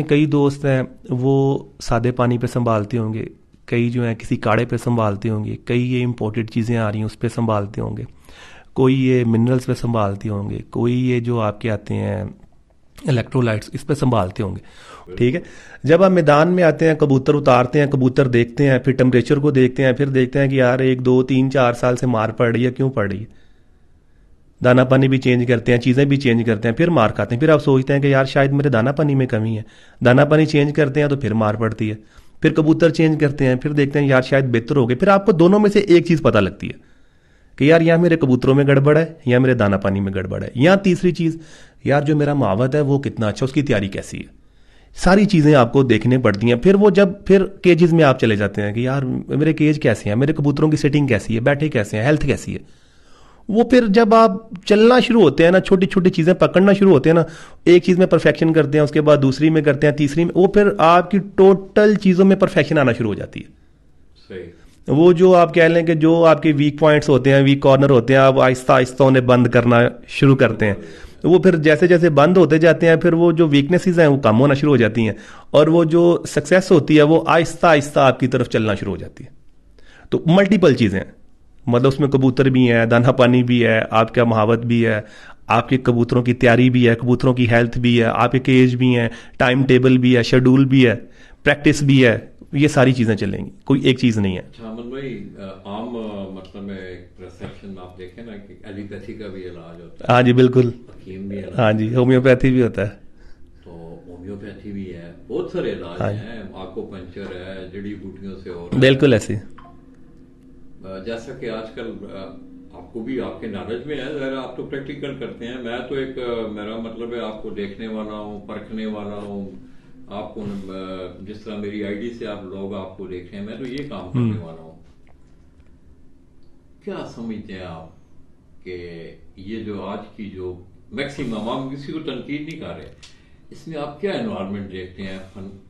कई दोस्त हैं वो सादे पानी पे संभालते होंगे, कई जो हैं किसी काढ़े पे संभालते होंगे, कई ये इम्पोर्टेड चीज़ें आ रही हैं उस पे संभालते होंगे, कोई ये मिनरल्स पे संभालते होंगे, कोई ये जो आपके आते हैं इलेक्ट्रोलाइट्स इस पे संभालते होंगे। ठीक है। जब आप मैदान में आते हैं, कबूतर उतारते हैं, कबूतर देखते हैं, फिर टेम्परेचर को देखते हैं, फिर देखते हैं कि यार 1 2 3 4 साल से मार पड़ रही है, क्यों पड़ रही है, दाना पानी भी चेंज करते हैं, चीज़ें भी चेंज करते हैं, फिर मार खाते हैं। फिर आप सोचते हैं कि यार शायद मेरे दाना पानी में कमी है, दाना पानी चेंज करते हैं तो फिर मार पड़ती है, फिर कबूतर चेंज करते हैं, फिर देखते हैं यार शायद बेहतर हो गए। फिर आपको दोनों में से एक चीज़ पता लगती है कि यार या मेरे कबूतरों में गड़बड़ है या मेरे दाना पानी में गड़बड़ है, या तीसरी चीज़ यार जो मेरा मावत है वो कितना अच्छा, उसकी तैयारी कैसी है। सारी चीज़ें आपको देखने पड़ती हैं। फिर वो जब फिर केजेस में आप चले जाते हैं कि यार मेरे केज कैसे हैं, मेरे कबूतरों की सेटिंग कैसी है, बैठे कैसे हैं, हेल्थ कैसी है। वो फिर जब आप चलना शुरू होते हैं ना, छोटी छोटी चीज़ें पकड़ना शुरू होते हैं ना, एक चीज़ में परफेक्शन करते हैं, उसके बाद दूसरी में करते हैं, तीसरी में, वो फिर आपकी टोटल चीज़ों में परफेक्शन आना शुरू हो जाती है। सही। वो जो आप कह लें कि जो आपके वीक पॉइंट्स होते हैं, वीक कॉर्नर होते हैं, आप आहिस्ता आहिस्ता उन्हें बंद करना शुरू करते हैं। वो फिर जैसे जैसे बंद होते जाते हैं, फिर वो जो वीकनेसेस हैं वो कम होना शुरू हो जाती हैं, और वो जो सक्सेस होती है वो आहिस्ता आहिस्ता आपकी तरफ चलना शुरू हो जाती है। तो मल्टीपल चीज़ें हैं, मतलब उसमें कबूतर भी हैं, दाना पानी भी है, आपका महावत भी है, आपके कबूतरों की तैयारी भी है, कबूतरों की हेल्थ भी है, आपके केज भी हैं, टाइम टेबल भी है, शेड्यूल भी है, प्रैक्टिस भी है। ये सारी चीज़ें चलेंगी, कोई एक चीज़ नहीं है। अच्छा अमन भाई, आम मतलब में एक परसेप्शन में आप देखें ना कि एलोपैथी का भी इलाज होता हाँ है, जी बिल्कुल। हकीम भी इलाज हाँ जी, करते हैं, होम्योपैथी भी होता है। तो होम्योपैथी भी है, बहुत सारे इलाज हाँ हैं, आको पंचर है, जड़ी बूटियों से हो जी रहा है। बिल्कुल ऐसे। जैसा कि आजकल आपको भी आपके नॉलेज में है, जरा आप तो प्रैक्टिकल करते हैं, मैं तो एक मेरा मतलब है आपको देखने वाला हूँ, परखने वाला हूँ, आपको जिस तरह मेरी आईडी से आप लोग आपको देख रहे हैं, मैं तो ये काम करने वाला हूँ। क्या समझते हैं आप कि ये जो आज की जो मैक्सिमम, हम किसी को तनकीद नहीं कर रहे, इसमें आप क्या एनवायरनमेंट देखते हैं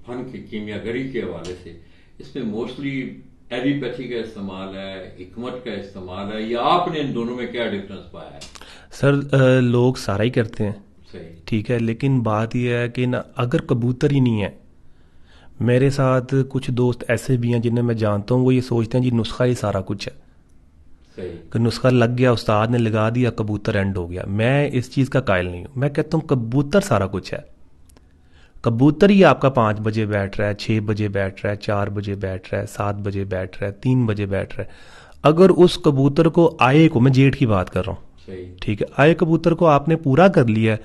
फन की कीमियागरी के हवाले से? इसमें मोस्टली एलोपैथी का इस्तेमाल है, हिकमत का इस्तेमाल है, या आपने इन दोनों में क्या डिफरेंस पाया है? सर लोग सारा ही करते हैं, सही। ठीक है, लेकिन बात यह है कि ना अगर कबूतर ही नहीं है, मेरे साथ कुछ दोस्त ऐसे भी हैं जिन्हें मैं जानता हूँ, वो ये सोचते हैं जी नुस्खा ही सारा कुछ है, सही। कि नुस्खा लग गया, उस्ताद ने लगा दिया, कबूतर एंड हो गया। मैं इस चीज़ का कायल नहीं हूँ। मैं कहता हूँ कबूतर सारा कुछ है। कबूतर ही आपका 5 बजे बैठ रहा है, 6 बजे बैठ रहा है, 4 बजे बैठ रहा है, 7 बजे बैठ रहा है, 3 बजे बैठ रहा है। अगर उस कबूतर को आए को, मैं जेठ की बात कर रहा हूँ, सही। ठीक है, आए कबूतर को आपने पूरा कर लिया है,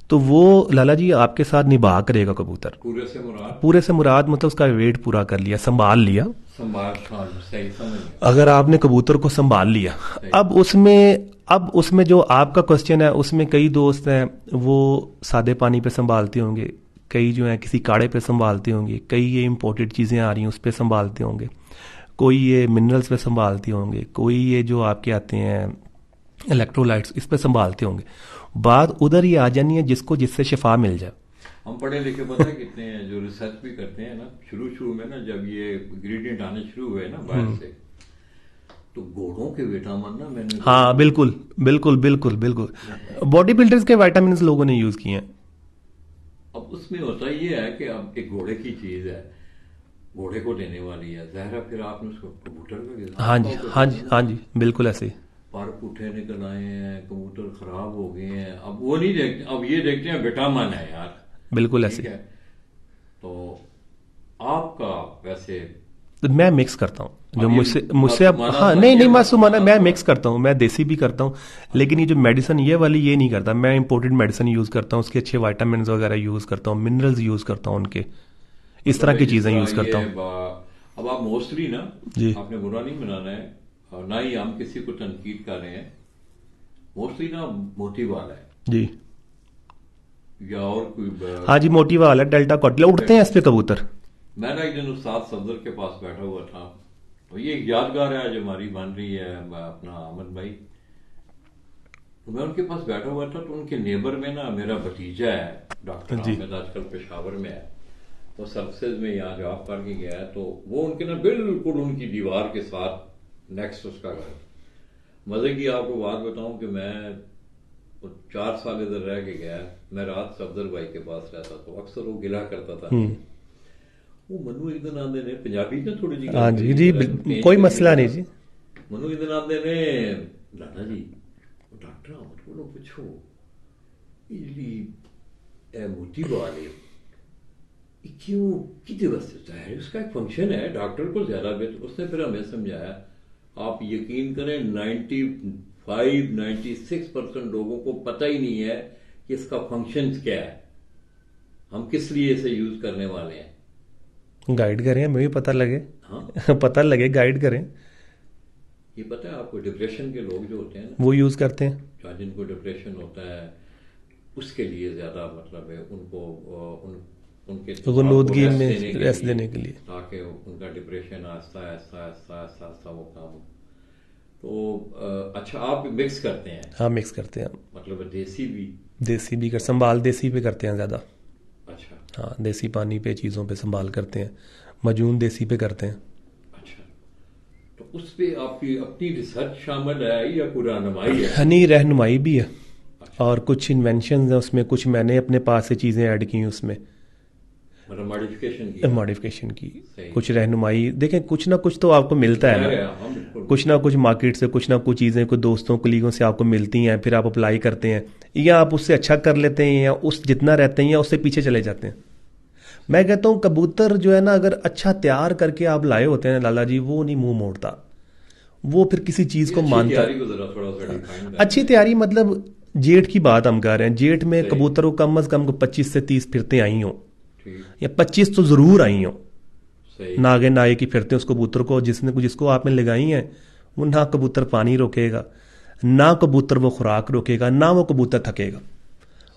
तो वो लाला जी आपके साथ निभा करेगा कबूतर। पूरे से मुराद? पूरे से मुराद मतलब उसका वेट पूरा कर लिया, संभाल लिया। संभाल, हाँ, सही समझ गया। अगर आपने कबूतर को संभाल लिया, सही। अब उसमें जो आपका क्वेश्चन है, उसमें कई दोस्त हैं वो सादे पानी पे संभालते होंगे, कई जो हैं किसी काढ़े पे संभालते होंगे, कई ये इम्पोर्टेड चीज़ें आ रही हैं उस पे संभालते होंगे, कोई ये मिनरल्स पे संभालते होंगे, कोई ये जो आपके आते हैं इलेक्ट्रोलाइट्स इस पे संभालते होंगे। बात उधर ही आ जानी है जिसको जिससे शिफा मिल जाए। हम पढ़े लिखे पता है कितने हैं जो रिसर्च भी करते हैं ना, शुरू शुरू में ना जब ये इंग्रेडिएंट आने शुरू हुए ना बाहर से, तो घोड़ों के विटामिन ना मैंने हाँ बिल्कुल बिल्कुल बिल्कुल बिल्कुल, बॉडी बिल्डर्स के विटामिन लोगों ने यूज़ किए हैं। अब उसमें होता ये है कि अब एक घोड़े की चीज है, घोड़े को देने वाली है, ज़ाहिर है फिर आपने उसको कबूतर का गिरा, हाँ जी हाँ जी हाँ जी बिल्कुल ऐसे ही। पर पुठे निकल आए हैं, कबूतर खराब हो गए हैं, अब वो नहीं देखते, अब ये देखते हैं विटामिन है यार। बिल्कुल ऐसे ठीक ही। है। तो आपका वैसे तो मैं मिक्स करता हूँ जो अब ये मुझसे मुझसे अब, मासूमाना हाँ सा नहीं ये नहीं मासूमाना, मैं मासूमाना मिक्स करता हूँ, मैं देसी भी करता हूँ, लेकिन ये जो मेडिसिन ये वाली ये नहीं करता। मैं इंपोर्टेड मेडिसिन यूज़ करता हूँ, उसके अच्छे विटामिन वगैरह यूज़ करता हूँ, मिनरल्स यूज़ करता हूँ उनके, इस मतलब तरह की जिस चीज़ें तरह यूज़ करता हूँ। अब आप मोस्टली ना, जी आपने बुरा नहीं मनाना है और ना ही हम किसी को तनकीद कर रहे हैं, मोस्टली ना मोती वाला है जी। या और कोई हाँ जी, मोटी वाला डेल्टा कॉटिला उड़ते हैं इस पे कबूतर। मैं ना एक दिन उस्ताद सफदर के पास बैठा हुआ था, तो ये एक यादगार है जो हमारी बन रही है अपना अमन भाई। तो मैं उनके पास बैठा हुआ था, तो उनके नेबर में ना मेरा भतीजा है, डॉक्टर जी आमिद, आजकल पेशावर में है, वो सर्विसेज में यहाँ जॉब करके गया है, तो वो उनके ना बिल्कुल उनकी दीवार के साथ नेक्स्ट उसका घर। मजे की आपको बात बताऊं कि मैं वो 4 साल इधर रह के गया। मैं रात अफजल भाई के पास रहता तो अक्सर वो गिला करता था। वो मनु एक दिन आंदे ने पंजाबी ने थोड़ी जी हाँ जी जी, कोई मसला नहीं जी। मनु एक दिन आंदे ने, लाला जी डॉक्टर अहमद को पूछो ये मोती बाल है क्यों कितने वास्ते होता है, उसका एक फंक्शन है, डॉक्टर को ज्यादा बेहतर। उसने फिर हमें समझाया, आप यकीन करें 95-96% लोगों को पता ही नहीं है कि इसका फंक्शन क्या है, हम किस लिए इसे यूज करने वाले हैं। गाइड करें, हमें भी पता लगे। हाँ पता लगे, गाइड करें। ये पता है आपको, डिप्रेशन के लोग जो होते हैं ना, वो यूज करते हैं। जिनको डिप्रेशन होता है उसके लिए ज्यादा मतलब है, उनको उनके गुनूदगी में रेस्ट देने के लिए, ताकि उनका डिप्रेशन आहिस्ता आहिस्ता आहिस्ता आहिस्ता आहिस्ता वो काम हो। तो अच्छा आप मिक्स करते हैं? हाँ मिक्स करते हैं, मतलब देसी भी कर संभाल देसी पे करते हैं ज़्यादा। अच्छा हाँ, देसी पानी पे चीज़ों पे संभाल करते हैं, मजून देसी पे करते हैं। अच्छा, तो उस पे आपकी अपनी रिसर्च शामिल है या पूरा रहनुमाई है? नहीं, रहनुमाई भी है। अच्छा। और कुछ इन्वेंशन है उसमें, कुछ मैंने अपने पास से चीज़ें ऐड की हैं उसमें, मतलब मॉडिफिकेशन की कुछ रहनुमाई। देखें कुछ ना कुछ तो आपको मिलता है ना, कुछ ना कुछ मार्केट से कुछ ना कुछ चीज़ें कुछ दोस्तों कलीगों से आपको मिलती हैं, फिर आप अप्लाई करते हैं, या आप उससे अच्छा कर लेते हैं, या उस जितना रहते हैं या उससे पीछे चले जाते हैं। मैं कहता हूँ कबूतर जो है ना, अगर अच्छा तैयार करके आप लाए होते हैं लाला जी, वो नहीं मुंह मोड़ता, वो फिर किसी चीज़ को मानता। अच्छी तैयारी मतलब जेठ की बात हम कर रहे हैं, जेठ में कबूतर को कम अज़ कम 25 से 30 फिरते आई हों, या 25 तो जरूर आई हो, नागे नागे की फिरते उस कबूतर को जिसको आपने लगाई हैं, वो ना कबूतर पानी रोकेगा, ना कबूतर वो खुराक रोकेगा, ना वो कबूतर थकेगा।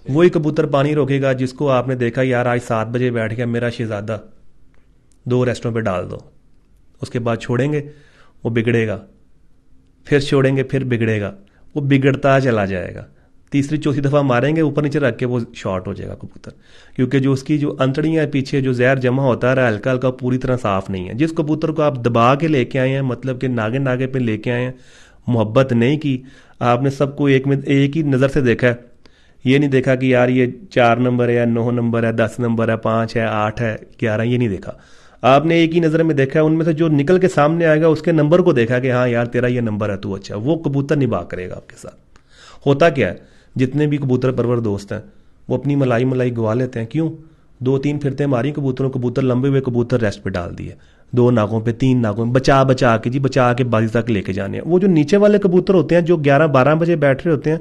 वही कबूतर पानी रोकेगा जिसको आपने देखा यार आज 7 बजे बैठ गया मेरा शहजादा, 2 रेस्टों पे डाल दो, उसके बाद छोड़ेंगे वो बिगड़ेगा, फिर छोड़ेंगे फिर बिगड़ेगा, वो बिगड़ता चला जाएगा, तीसरी चौथी दफ़ा मारेंगे ऊपर नीचे रख के वो शॉर्ट हो जाएगा कबूतर, क्योंकि जो उसकी जो अंतड़ियाँ पीछे जो जहर जमा होता है हल्का हल्का पूरी तरह साफ़ नहीं है। जिस कबूतर को आप दबा के लेके आए हैं, मतलब कि नागे नागे पे लेके आए हैं, मोहब्बत नहीं की, आपने सबको एक ही नज़र से देखा है, ये नहीं देखा कि यार ये 4 नंबर है या 9 नंबर है, 10 नंबर है, 5 है, 8 है, 11, ये नहीं देखा। आपने एक ही नज़र में देखा है, उनमें से जो निकल के सामने आएगा उसके नंबर को देखा कि हाँ यार तेरा ये नंबर है, तू अच्छा, वो कबूतर निभा करेगा आपके साथ। होता क्या है, जितने भी कबूतर परवर दोस्त हैं वो अपनी मलाई गवा लेते हैं। क्यों? 2-3 फिरते मारी कबूतरों, कबूतर लंबे हुए, कबूतर रेस्ट पे डाल दिए, 2 नाकों पे 3 नाकों में बचा के बाजी तक लेके जाने हैं। वो जो नीचे वाले कबूतर होते हैं जो 11-12 बजे बैठ रहे होते हैं,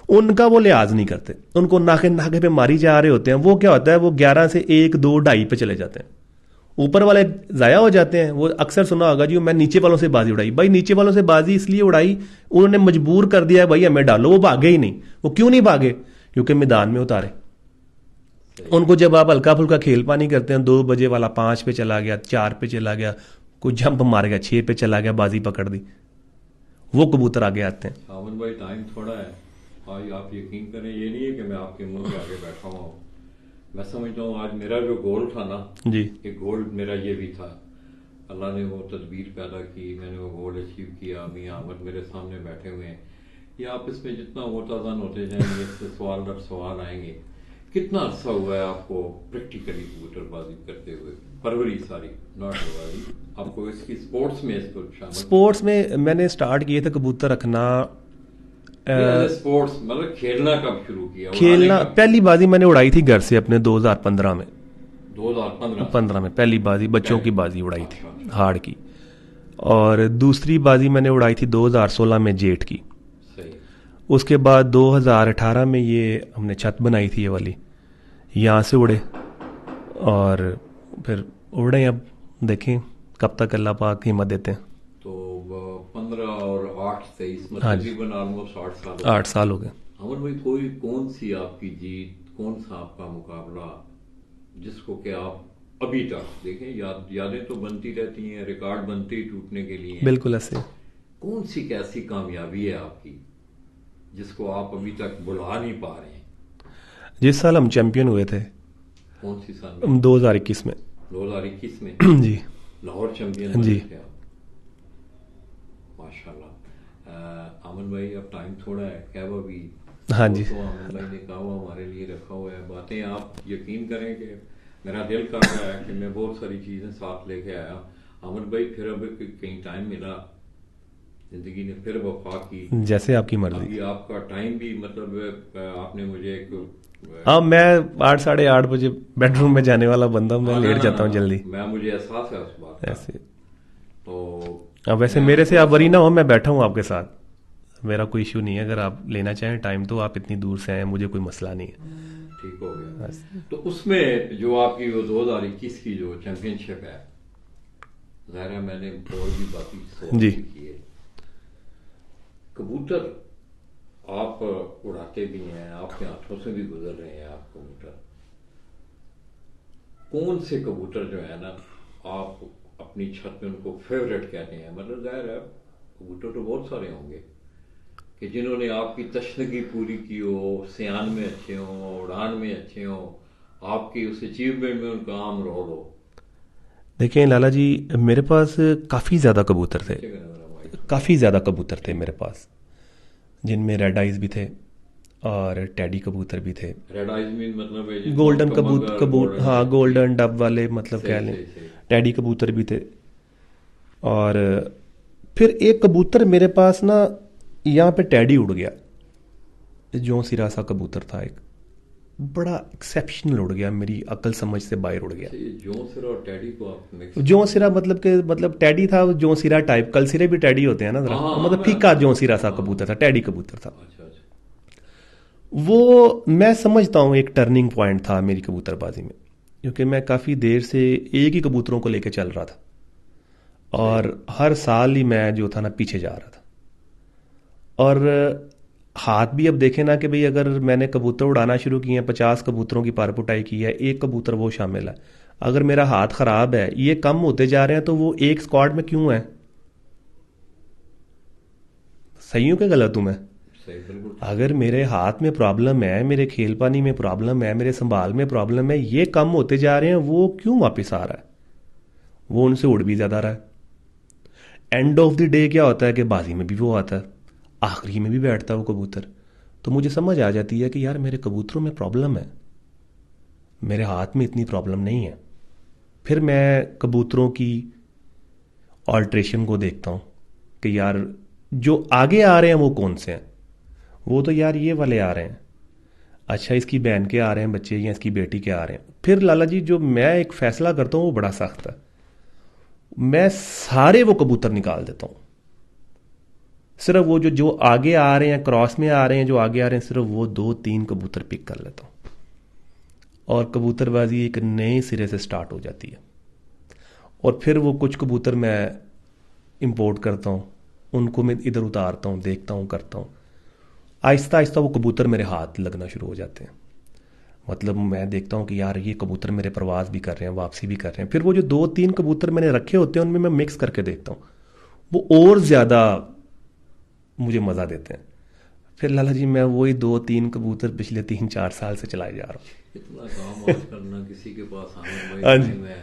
उनका वो लिहाज नहीं करते, उनको नाके पे मारी जा रहे होते हैं। वो क्या होता है, वो 11 से 1, 2, 2:30 पे चले जाते हैं, ऊपर वाले ज़ाया हो जाते हैं। वो अक्सर सुना होगा जी मैं नीचे वालों से बाजी उड़ाई, भाई नीचे वालों से बाजी इसलिए उड़ाई, उन्होंने मजबूर कर दिया है भाई हमें डालो, वो भागे ही नहीं। वो क्यों नहीं भागे? क्योंकि मैदान में उतारे उनको। जब आप हल्का फुल्का खेल पानी करते हैं, 2 बजे वाला 5 पे चला गया, 4 पे चला गया, कोई जंप मार गया, 6 पे चला गया, बाजी पकड़ दी, वो कबूतर आगे आते हैं। सावन भाई टाइम थोड़ा है, आज आप यकीन करें ये नहीं है कि मैं आपके मुंह के आगे बैठा हुआ हूँ। मैं समझता हूँ आज मेरा जो गोल था ना जी, एक गोल मेरा ये भी था, अल्लाह ने वो तदबीर पैदा की, मैंने वो गोल अचीव किया। मियां अहमद मेरे सामने बैठे हुए हैं, ये आप इसमें जितना मोताजान होते जाएंगे इससे सवाल दर सवाल आएंगे। कितना अर्सा हुआ है आपको प्रैक्टिकली कबूतरबाजी करते हुए, परवरी सारी नॉट बाजी आपको इसकी स्पोर्ट्स में इसको शामिल? स्पोर्ट्स में मैंने स्टार्ट किए थे कबूतर रखना, स्पोर्ट्स मतलब खेलना कब शुरू किया? खेलना पहली बाजी मैंने उड़ाई थी घर से अपने 2015 में। 2015 में पहली बाजी बच्चों की बाजी उड़ाई थी हाड़ की, और दूसरी बाजी मैंने उड़ाई थी 2016 में जेठ की। सही। उसके बाद 2018 में ये हमने छत बनाई थी ये वाली, यहाँ से उड़े और फिर उड़े। अब देखें कब तक अल्लाह पाक हिम्मत देते हैं। तो 15 और 8 23 हाँ तकरीबन ऑलमोस्ट 8 साल हो गए। अमर भाई कोई कौन सी आपकी जीत, कौन सा आपका मुकाबला जिसको कि आप अभी तक देखें, यादें तो बनती रहती हैं, रिकॉर्ड बनते ही टूटने के लिए। बिल्कुल ऐसे। कौन सी कैसी कामयाबी है आपकी जिसको आप अभी तक भुला नहीं पा रहे हैं? जिस साल हम चैंपियन हुए थे। कौन सी साल में? 2021 में। 2021 में जी, लाहौर चैंपियन जी। माशाल्लाह। अमन भाई अब टाइम थोड़ा है, क्या वो भी हाँ वो जी। तो आमिर भाई ने कहा हुआ हमारे लिए रखा हुआ है। बातें आप यकीन करें कि मेरा दिल कर रहा है कि मैं बहुत सारी चीज़ें साथ लेके आया। आमिर भाई फिर अब कहीं टाइम मिला, जिंदगी ने फिर वफा की। जैसे आपकी मर्जी। अभी आपका टाइम भी मतलब आपने मुझे एक हाँ, मैं 8 साढ़े 8 बजे बेडरूम में जाने वाला बंदा हूँ, मैं हाँ ना लेट ना ना जाता हूँ ना, जल्दी मैं मुझे एहसास है उस बात का। ऐसे। तो अब वैसे मैं मेरे से थोड़ा आप सा वरी ना हो, मैं बैठा हूँ आपके साथ, मेरा कोई इशू नहीं है। अगर आप लेना चाहें टाइम तो आप इतनी दूर से आए, मुझे कोई मसला नहीं है ठीक हो गया। बस। तो उसमें जो आपकी वो 2021 की जो चैंपियनशिप है, जाहिर है मैंने और भी बाकी सवाल जी। भी किए। कबूतर आप उड़ाते भी हैं, आपके हाथों से भी गुजर रहे हैं आप कबूतर। कौन से कबूतर जो है ना आप अपनी छत में उनको फेवरेट कहते हैं? मतलब जाहिर है कबूतर तो बहुत सारे होंगे कि जिन्होंने आपकी तशनगी पूरी की हो, सियान में अच्छे हों, उड़ान में अच्छे हों, आपकी उस अचीवमेंट में उनका अहम रोल हो। देखिए लाला जी, मेरे पास काफ़ी ज़्यादा कबूतर थे, नीचे करें मेरा माइक थोड़ा। काफ़ी ज़्यादा कबूतर थे ठीक मेरे है। पास, जिनमें रेड आइज़ भी थे और टेडी कबूतर भी थे। रेड आइज मीन मतलब है जिनको गोल्डन कमगर गोल्डन हाँ, डक जी। गोल्डन डब वाले मतलब सही कह लें। सही सही। टेडी कबूतर भी थे। और फिर एक कबूतर मेरे पास ना, यहाँ पे टेडी उड़ गया, जो सिरा सा कबूतर था एक, बड़ा एक्सेप्शनल उड़ गया, मेरी अकल समझ से बाहर उड़ गया। अच्छा, ये जोंसर और टैडी को आप मिक्स कर जो रहे सिरा हैं? मतलब के मतलब टेडी था, जो सिरा टाइप, कल सिरे भी टेडी होते हैं ना हाँ जरा, हाँ वो हाँ, मतलब मैं फीका जो समझ सिरा गया। सा हाँ कबूतर हाँ। था, टेडी कबूतर था। अच्छा अच्छा। वो मैं समझता हूँ एक टर्निंग पॉइंट था मेरी कबूतरबाजी में, क्योंकि मैं काफ़ी देर से एक ही कबूतरों को लेकर चल रहा था सही। और हर साल ही मैं जो था ना पीछे जा रहा था। और हाथ भी अब देखें ना कि भाई अगर मैंने कबूतर उड़ाना शुरू किए हैं, 50 कबूतरों की पर पुटाई की है, एक कबूतर वो शामिल है, अगर मेरा हाथ ख़राब है, ये कम होते जा रहे हैं, तो वो एक स्क्वाड में क्यों है? सही हूँ कि गलत हूँ मैं? सही, बिल्कुल ठीक है। अगर मेरे हाथ में प्रॉब्लम है, मेरे खेल पानी में प्रॉब्लम है, मेरे संभाल में प्रॉब्लम है, ये कम होते जा रहे हैं, वो क्यों वापस आ रहा है? वो उनसे उड़ भी ज़्यादा रहा है। एंड ऑफ द डे क्या होता है कि बाजी में भी वो आता है, आखिरी में भी बैठता है वो कबूतर। तो मुझे समझ आ जाती है कि यार मेरे कबूतरों में प्रॉब्लम है, मेरे हाथ में इतनी प्रॉब्लम नहीं है। फिर मैं कबूतरों की ऑल्ट्रेशन को देखता हूँ कि यार जो आगे आ रहे हैं वो कौन से हैं। वो तो यार ये वाले आ रहे हैं, अच्छा इसकी बहन के आ रहे हैं बच्चे या इसकी बेटी के आ रहे हैं। फिर लाला जी जो मैं एक फ़ैसला करता हूँ वो बड़ा सख्त है, मैं सारे वो कबूतर निकाल देता हूँ। सिर्फ वो जो जो आगे आ रहे हैं, क्रॉस में आ रहे हैं, जो आगे आ रहे हैं, सिर्फ वो 2-3 कबूतर पिक कर लेता हूँ और कबूतरबाजी एक नए सिरे से स्टार्ट हो जाती है। और फिर वो कुछ कबूतर मैं इंपोर्ट करता हूँ, उनको मैं इधर उतारता हूँ, देखता हूँ, करता हूँ। आहिस्ता आहिस्ता वो कबूतर मेरे हाथ लगना शुरू हो जाते हैं। मतलब मैं देखता हूँ कि यार ये कबूतर मेरे प्रवास भी कर रहे हैं, वापसी भी कर रहे हैं। फिर वो जो 2-3 कबूतर मैंने रखे होते हैं उनमें मैं मिक्स करके देखता हूँ, वो और ज़्यादा मुझे मज़ा देते हैं। फिर लाला जी मैं वही 2-3 कबूतर पिछले 3-4 साल से चलाए जा रहा हूँ। इतना काम आज करना किसी के पास आमिर भाई हाँ जी। टाइम है?